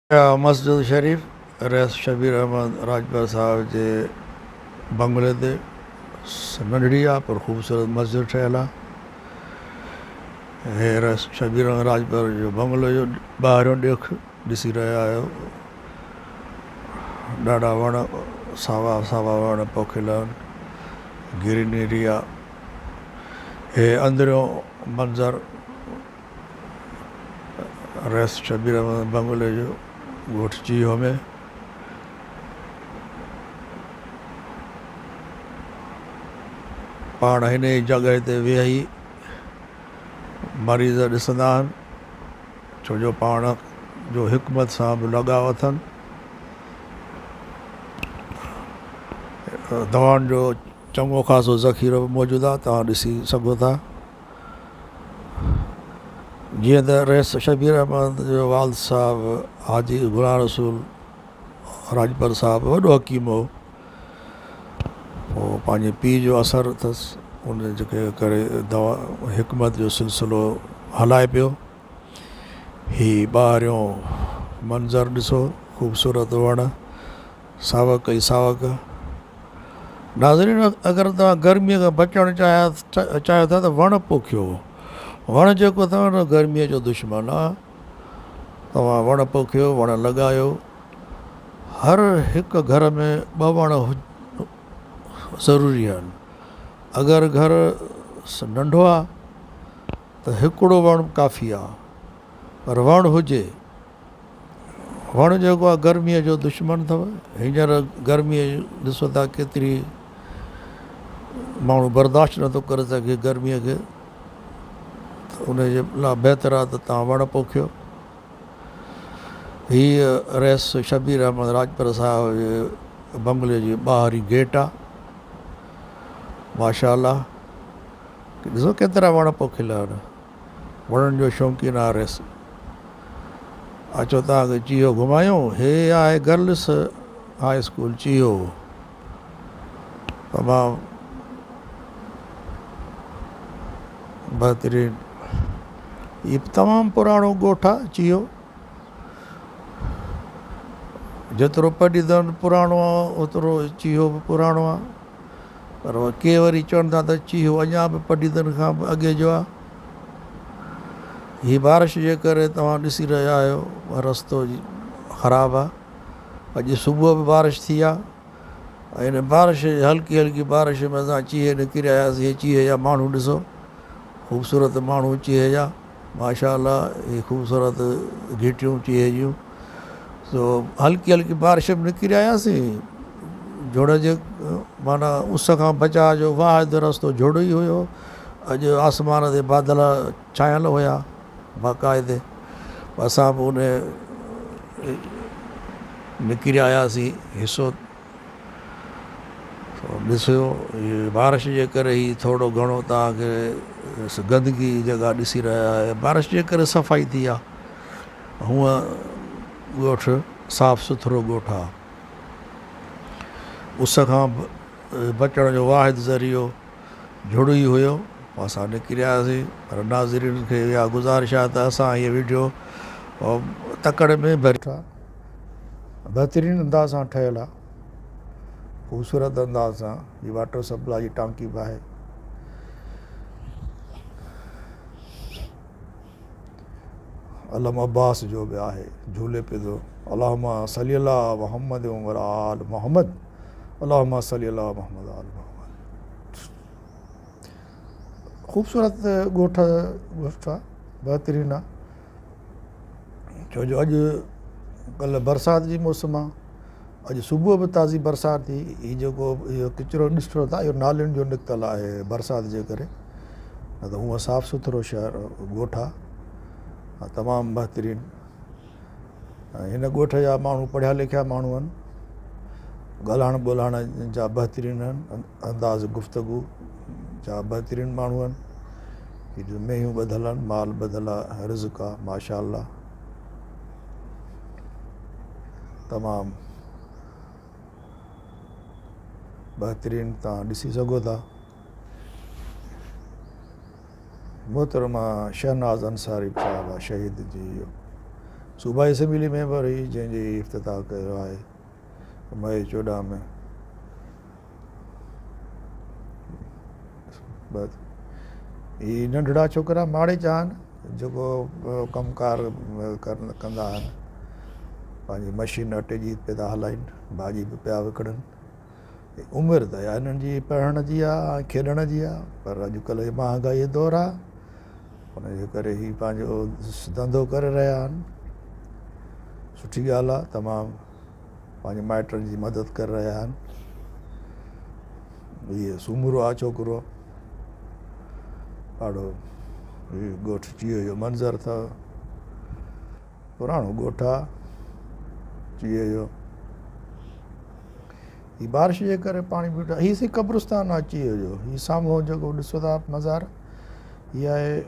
मस्जिद शरीफ rice Shabir Ahmad Rajbhar साहब जे बंगले ते नंढड़ी आहे पर ख़ूबसूरत मस्जिद ठहियल आहे। हे रईस शबीर अहमद राजभर जो बंगलो जो ॿाहिरियों ॾिख ॾिसी रहिया आहियो। ॾाढा वण सावा सावा वण पोखियल आहिनि, ग्रीनरी आहे। हे अंदरियों मंज़र रईस शबीर अहमद बंगले जो ॻोठ चीहो में। पाण हिन ई जॻह ते वेही मरीज़ ॾिसंदा आहिनि, छो जो पाण जो हिकमत सां बि लॻाव अथनि। दवाउनि जो चङो ख़ासो ज़ख़ीरो बि मौजूदु आहे, तव्हां ॾिसी सघो था। जीअं त रईस शबीर अहमद जो वालिद साहिबु हाजी गुलाम रसूल राजभर साहिबु वॾो हकीम हो, पोइ पंहिंजे पीउ जो असरु अथसि, उन जेके करे दवा हिकमत जो सिलसिलो हलाए पियो। हीअ ॿाहिरियों मंज़र ॾिसो, ख़ूबसूरत वण सावक ई सावक। नाज़रीन, अगरि तव्हां गर्मीअ खां बचणु चाहियो था त वण पोखियो। वण जेको अथव न गर्मीअ जो दुश्मन आहे। तव्हां वण पोखियो, वण लॻायो। हर हिकु घर में ॿ वण ज़रूरी आहिनि। अगरि घर नंढो आहे त हिकिड़ो वणु काफ़ी आहे, पर वणु हुजे। वणु जेको आहे गर्मीअ जो दुश्मन अथव। हींअर गर्मीअ ॾिसो था केतिरी माण्हू बर्दाश्त नथो करे सघे गर्मीअ खे, उनजे लाइ बहितर आहे त तव्हां वण पोखियो। हीअ रईस शबीर अहमद राजभर साहिब जे बंगले जी ॿाहिरीं गेट आहे। माशाअल्लाह, ॾिसो केतिरा वण पोखियल आहिनि। वणनि जो शौक़ीन आहे रईस। अचो तव्हांखे चीहो घुमायूं। हे आहे गर्ल्स हाई स्कूल चीहो। तमामु बहितरीन, इहो तमामु पुराणो ॻोठ आहे चीहो। जेतिरो पढ़ीदन पुराणो आहे ओतिरो चीहो बि पुराणो आहे, पर के वरी चवनि था त चीहो अञा बि पढ़ीदन खां बि अॻे जो आहे। हीअ बारिश जे करे तव्हां ॾिसी रहिया आहियो रस्तो ख़राबु आहे। अॼु सुबुह बि बारिश थी आहे, ऐं हिन बारिश हल्की हल्की बारिश में असां चीहे निकिरी आयासीं। हे चीहे जा माण्हू ॾिसो, ख़ूबसूरत माण्हू चीहे जा, माशाअल्लाह। हे ख़ूबसूरत घिटियूं चीहे जूं। सो हल्की हल्की बारिश में निकिरी आयासीं। झुड़ जे माना उस खां बचाव जो वाहिद रस्तो झुड़ ई हुयो। अॼु आसमान ते बादल छायल हुया बाक़ाइदे, असां बि उन निकिरी आयासीं हिसो। ॾिसो, इहे बारिश जे करे ई थोरो घणो तव्हांखे गंदगी जॻह ॾिसी रहिया आहियो। बारिश जे करे सफ़ाई थी आहे। हूअं ॻोठ साफ़ु सुथिरो ॻोठ आहे। उस खां बचण जो वाहिद ज़रियो झुड़ ई हुयो। असां निकिरी आयासीं, पर नाज़रीन खे इहा गुज़ारिश आहे त असां इहे वीडियो तकड़ि में भरिया बहितरीन अंदाज़ सां ठहियलु आहे, ख़ूबसूरत अंदाज़ सां। हीअ वाटर सप्लाई जी टांकी बि आहे। अलम अब्बास जो बि आहे, झूले पियो थो। अल्लाहुम्मा सल्ली अला मुहम्मद व आल मुहम्मद, अल्लाहुम्मा सल्ली अला मुहम्मद आल मुहम्मद। ख़ूबसूरत ॻोठ आहे, बहितरीन आहे। छो जो अॼु कल्ह बरसाति जी मौसम आहे। अॼु सुबुह बि ताज़ी बरसाति थी। हीअ जेको इहो किचिरो ॾिसो था, इहो नालियुनि जो निकितल आहे बरसाति जे करे, न त हूअं साफ़ु सुथिरो शहर ॻोठ आहे, तमामु बहितरीन। हिन ॻोठ जा माण्हू पढ़िया लिखिया माण्हू आहिनि, ॻाल्हाइण ॿोल्हाइण जा बहितरीन आहिनि, अंदाज़ गुफ़्तगू जा बहितरीन माण्हू आहिनि। हीअ मेहियूं ॿधल आहिनि, माल ॿधल आहे, रिज़्क़ आहे, माशाअल्लाह। तमामु बहितरीन तव्हां ॾिसी सघो था। मोहतरमा शहनाज़ अंसारी साहिबु शहीद जी सूबाई असेंबली मेंबर हुई जंहिंजी इफ़्तिताह कयो आहे मई 14 में। बस ही नंढड़ा छोकिरा माड़े चाहनि जेको कमकार कंदा आहिनि, पंहिंजी मशीन अटे जी पिया था हलाइनि, भाॼी बि पिया विकिणनि। उमिरि त आहे हिननि जी पढ़ण जी आहे, खेॾण जी आहे, पर अॼुकल्ह जी महांगाई दौरु आहे, हुनजे करे ही पंहिंजो धंधो करे रहिया आहिनि। सुठी ॻाल्हि आहे, तमामु पंहिंजे माइटनि जी मदद करे रहिया आहिनि। इहे सूमरो आहे छोकिरो, ॾाढो ॻोठ चीअ जो मंज़रु अथव, पुराणो ॻोठ आहे चीअ जो। ही बारिश जे करे पाणी बीठो आहे। हीउ क़ब्रिस्तान आहे चीअ जो। हीउ साम्हूं जेको ॾिसो था मज़ार, हीअ आहे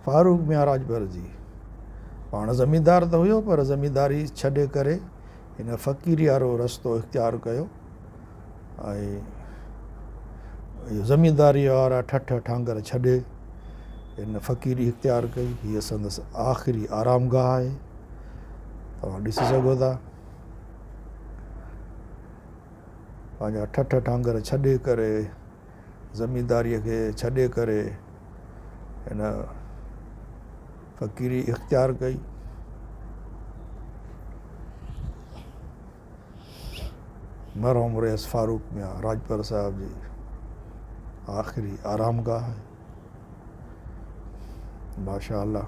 फारूक मियां राजभर जी। पाण ज़मींदार त हुयो, पर ज़मींदारी छॾे करे हिन फ़क़ीरी वारो रस्तो इख़्तियार कयो ऐं इहो ज़मींदारी वारा ठठ ठांगर छॾे हिन फ़क़ीरी इख़्तियार कई। हीअ संदसि आख़िरी आरामगाह आहे, तव्हां ॾिसी सघो था। पंहिंजा ठठ ठांगर छॾे करे, ज़मींदारीअ खे छॾे करे हिन फ़क़ीरी इख़्तियार कई। मरहूम रईस फारूक मियां राजपर साहिब जी आख़िरी आरामगाह आहे। माशा अल्लाह,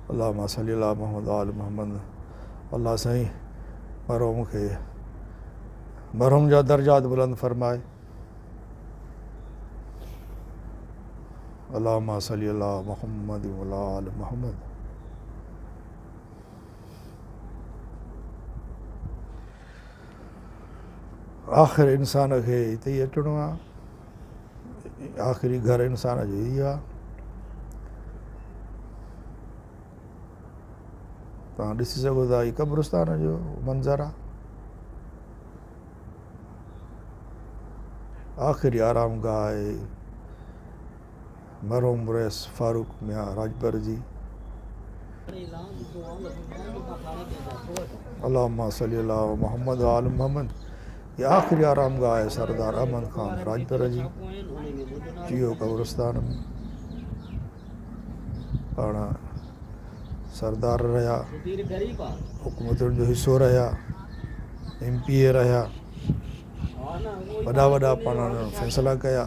अल्लाहुम्मा सल्ली अला मुहम्मद व आल मुहम्मद। अल्लाह साईं मरहूम जा दर्जात बुलंद फरमाए। अल्लाहुम्मा सल्ली अला मुहम्मद व आल मुहम्मद। आख़िर इंसान खे हिते ई अचिणो आहे, आख़िरी घर इंसान जो इहो आहे। तव्हां ॾिसी सघो था, हीउ क़ब्रिस्तान जो मंज़रु आहे। आख़िरी आरामगाह आहे मरहूम रईस फारूक मियां राजभर जी। अल्लाहुम्मा सल्ली अला मुहम्मद व आल मुहम्मद। ये आख़िरी आरामगाह आहे सरदार अहमद ख़ान राजभर जी, चीयो क़ब्रिस्तान में। पाण सरदार रहिया, हुकूमतुनि जो हिसो रहिया, MP रहिया, वॾा वॾा पाण फ़ैसिला कया।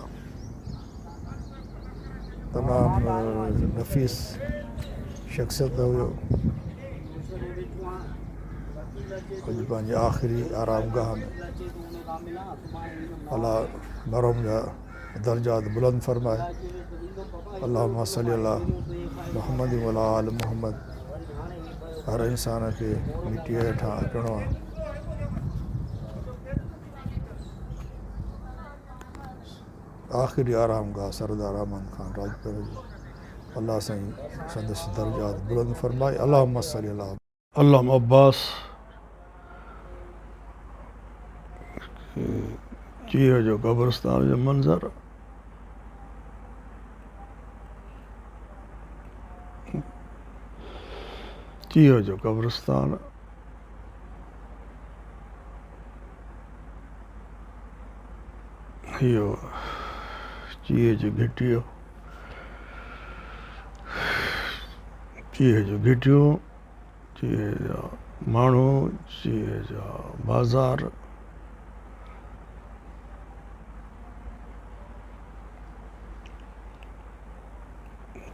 तमामु नफ़ीस शख़्सियत हुयो। अॼु पंहिंजे आख़िरी आरामगाह में अल्लाह मरहूम जा दर्जात बुलंद फरमाए। अल्लाहुम्मा सल्ली अला मुहम्मद व आल मुहम्मद। हर इंसान खे मिटीअ हेठां अचिणो आहे। आख़िरी आरामगाह सरदार अहमद ख़ान राजभर जी। अल्लाह साईं संदसि दर्जात बुलंद फरमाए। अल्लाहुम्मा सल्ली अला। अल्लामा अब्बास चीअ जो क़ब्रिस्तान जो मंज़रु। चीअ जो क़ब्रिस्तान। इहो चीअ जी घिटियो, चीअ जूं घिटियूं, चीअ जा माण्हू, चीअ जा बाज़ार।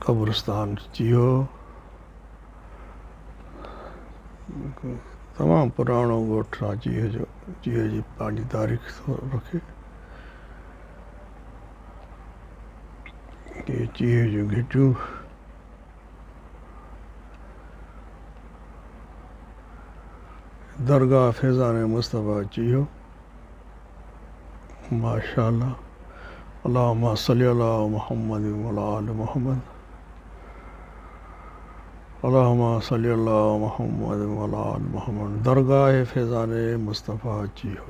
क़ब्रिस्तान चीयो तमामु पुराणो ॻोठ आहे चीअ जो। चीअ जी पंहिंजी तारीख़ थो रखे। इहे चीअ जूं घिटियूं, दरगाह फैज़ान मुस्तफ़ा चीयो। माशा अल्लाह। अल्लाहुम्मा सल्ली अला मुहम्मद व आल मुहम्मद। अल्लाहुम्मा सल्ली अला मुहम्मद व आल मुहम्मद। दरगाह फैज़ान मुस्तफ़ा चीयो।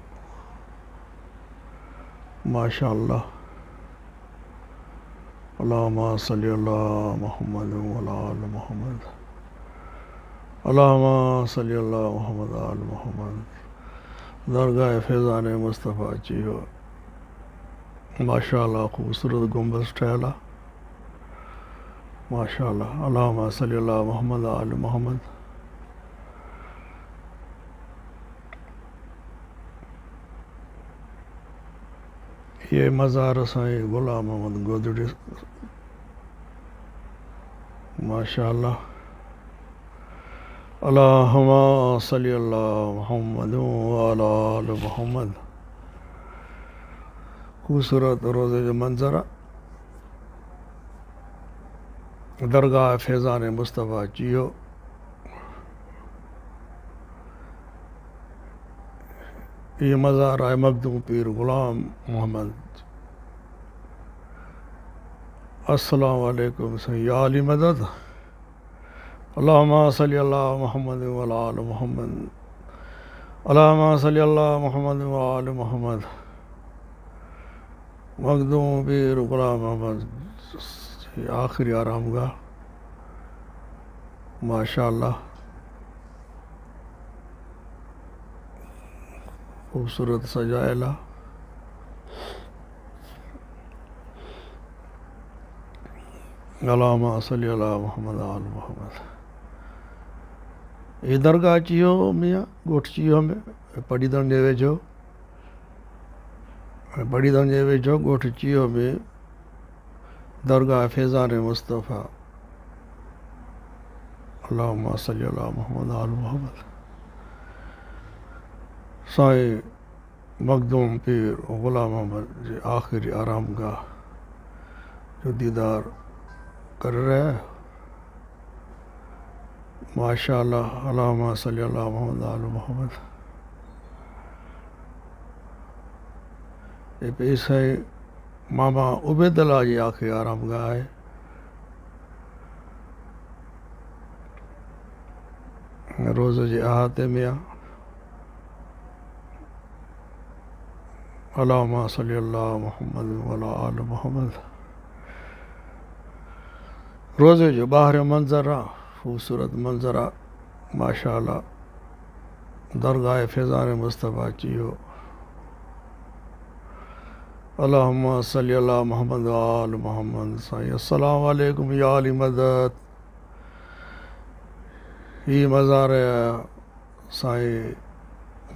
माशा अल्लाह। अल्लाहुम्मा सल्ली अला मुहम्मद व आल मुहम्मद। अल्लाहुम्मा सल्ली अला मुहम्मद आल मुहम्मद दरगाह फैज़ान मुस्तफ़ा जियो माशाअल्लाह खूबसूरत गुंबद ठहियल आहे माशाअल्लाह अल्लाहुम्मा सल्ली अला मुहम्मद आल मुहम्मद ये मज़ार साईं गुलाम मोहम्मद गोदड़ी माशाअल्लाह अल्लाहुम्मा सल्ली अला मुहम्मद व अला आल मुहम्मद खूबसूरत रोज़े जो मंज़र दरगाह फैज़ान मुस्तफ़ा जियो ये मज़ार आहे मखदूम पीर गुलाम मोहम्मद अस्सलामु अलैकुम साईं या अली मदद अल्लाहुम्मा सल्ली अला मुहम्मद व अला आल मुहम्मद अल्लाहुम्मा सल्ली अला मुहम्मद व आल मुहम्मद मखदूम पीर गुलाम मोहम्मद आखिरी आरामगाह माशाअल्लाह खूबसूरत सजायल आहे अल्लाहुम्मा सल्ली अला मुहम्मद आल मुहम्मद ये दरगाह चियो मियाँ ॻोठ चियो में पढ़ीदड़ जे वेझो ॻोठ चियो में दरगाह फैज़ान मुस्तफ़ा अल्लाहुम्मा सल्ली अला मुहम्मद आल मुहम्मद साईं मखदूम पीर गुलाम मोहम्मद जे आखिरी आरामगाह जो दीदार कर रहे हैं माशाअल्लाह अल्लाहुम्मा सल्ली अला मुहम्मद आल मुहम्मद ये पे साईं मामा उबैदुल्लाह जी आखिरी आरामगाह है रोज़ जे अहाते में आहे अल्लाहुम्मा सल्ली अला मुहम्मद व अला आल मुहम्मद रोज़े जो ॿाहिरियों मंज़र आहे खूबसूरत मंज़र आहे माशाअल्लाह दरगाह फैज़ान मुस्तफ़ा जियो अल्लाहुम्मा सल्ली अला मुहम्मद व आल मुहम्मद साईं अस्सलामु अलैकुम या अली मदद ही मज़ार साईं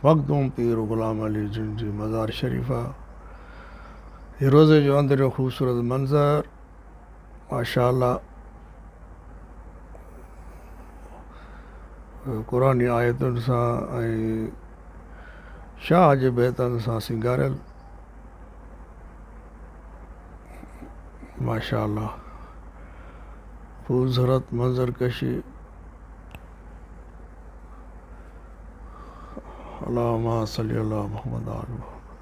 मखदूम पीर गुलाम अली जिन जी मज़ार शरीफ़ आहे ये रोज़े जो अंदरियों खूबसूरत मंज़र माशाअल्लाह क़ुरानी आयतुनि सां ऐं शाह जे बैतनि सां सिंगारियल माशाअल्लाह खूबसूरत मंज़र कशी अल्लाहुम्मा सल्ली अला मुहम्मद आल मुहम्मद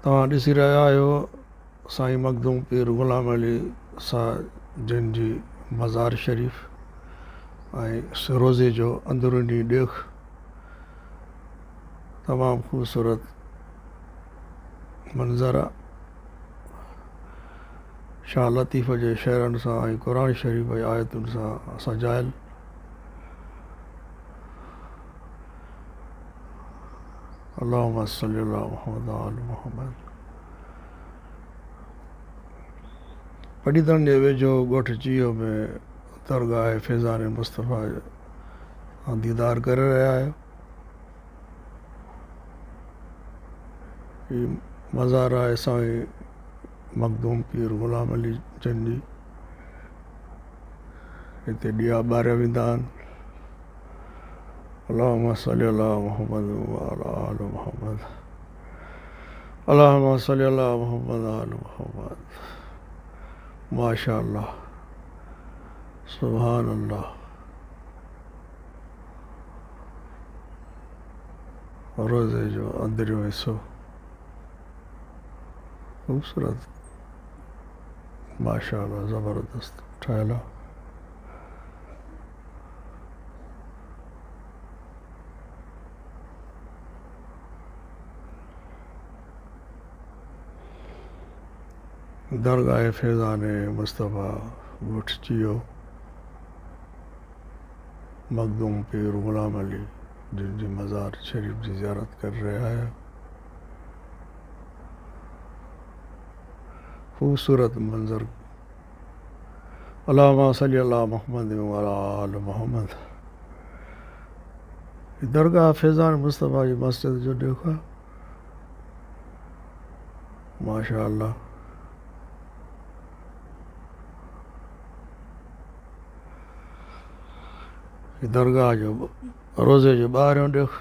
तव्हां ॾिसी रहिया आहियो साईं मखदूम पीर गुलाम अली सां जिन जी मज़ार शरीफ़ ऐं रोज़े जो अंदरूनी ॾेख तमामु ख़ूबसूरत मंज़र आहे शाह लतीफ़ जे शहरनि सां ऐं क़ुरान शरीफ़ जी आयतुनि सां सजायल अल्लाहुम्मा सल्ली अला मुहम्मद आल मुहम्मद पढ़ीदड़ जे वेझो ॻोठ जियो में दरगाह फैज़ान मुस्तफ़ा दीदार करे रहिया आहियो ही मज़ार आहे साईं मखदूम पीर गुलाम अली जिन जी हिते ॾिया ॿारिया वेंदा आहिनि अल्लाहुम्मा सल्ली अला मुहम्मद व अला आल मुहम्मद अल्लाहुम्मा सल्ली अला मुहम्मद आल मुहम्मद माशाअल्लाह सुभान अल्लाह रोज़े जो अंदरियों हिस्सो खूबसूरत माशाअल्लाह ज़बरदस्त ठहियल आहे दरगाह फैज़ान मुस्तफ़ा ॻोठ जियो मखदूम पीर गुलाम अली जिन जी मज़ार शरीफ जी ज़ियारत कर रहे आहियो। ख़ूबसूरत मंज़र। अल्लाहुम्मा सल्ली अला मुहम्मद व अला आलि मुहम्मद। दरगाह फैज़ान मुस्तफ़ा जी मस्जिद जो देखो माशा अल्लाह। दरगाह जो रोज़े जो ॿाहिरियों ॾेख।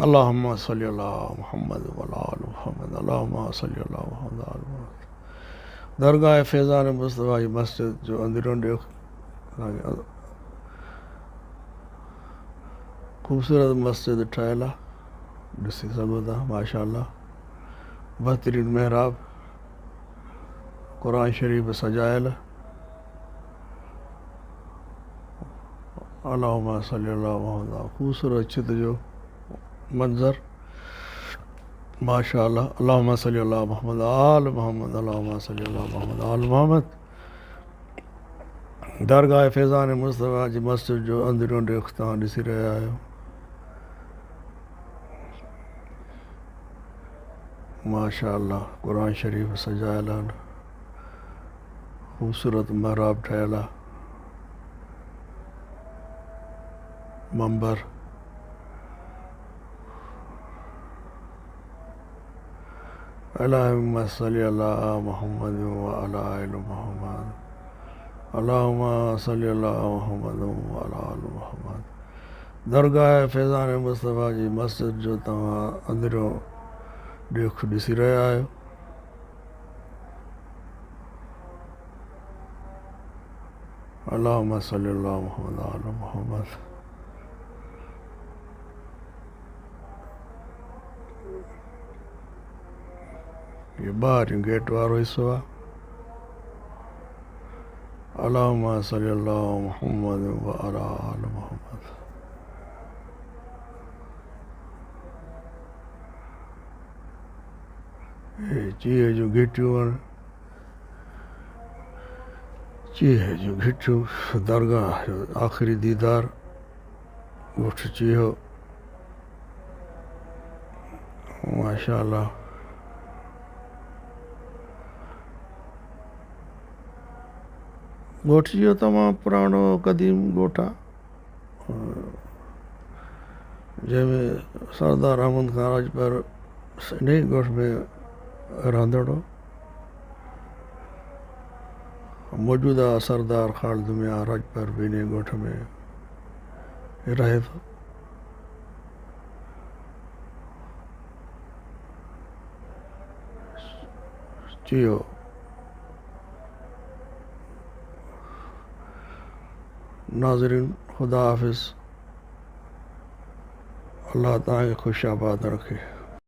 अल्लाहुम्मा सल्ली अला मुहम्मद व अला आलि मुहम्मद। अल्लाहुम्मा सल्ली अला मुहम्मद व आलि मुहम्मद। दरगाह फैज़ान मुस्तफ़ा जी मस्जिद जो अंदरों ॾेख। ख़ूबसूरत मस्जिद ठहियल आहे, ॾिसी सघो था माशा अल्लाह। बहितरीन महराब, क़ुरान शरीफ़ सजायल। अल्लाहुम्मा सल्ली अला मुहम्मद। ख़ूबसूरत छित जो मंज़र माशा अल्लाह। अल्लाहुम्मा सल्ली अला मुहम्मद आल मुहम्मद। अल्लाहुम्मा सल्ली अला मुहम्मद आल मुहम्मद। दरगाह फैज़ान मुस्तफ़ा जी मस्जिद जो अंदरों ॾेख तव्हां ॾिसी रहिया आहियो। माशा अल्लाह, क़ुरान शरीफ़ सजायल आहिनि। ख़ूबसूरत महराब ठहियल आहे। मंबर अल्लाहुम्मा सल्ली अला मुहम्मद व अला आलि मुहम्मद। अल्लाहुम्मा सल्ली अला मुहम्मद व अला आलि मुहम्मद। दरगाह फैज़ान मुस्तफ़ा जी मस्जिद जो तव्हां अंदरियों ॾेख ॾिसी रहिया आहियो। अल्लाहुम्मा सल्ली अला मुहम्मद आलि मुहम्मद। ये ॿाहिरि गेट वारो हिसो आहे। अल्लाहुम्मा सल्ली अला मुहम्मद व अला आलि मुहम्मद। ये चीह जूं घिटियूं आहिनि। चीह जूं घिटियूं। दरगाह जो आख़िरी दीदार ॻोठ चीहो माशा अल्लाह। ॻोठ जो तमामु पुराणो क़दीम ॻोठ आहे, जंहिंमें सरदार अहमद खान राजपर इन ई ॻोठ में रहंदड़ हो। मौजूदा सरदार ख़ालिद मियां राजपर बि इन ॻोठ में रहे थो। चीहो नाज़रीन, ख़ुदा हाफ़िज़। अल्लाह तव्हांखे ख़ुशि आबाद रखे।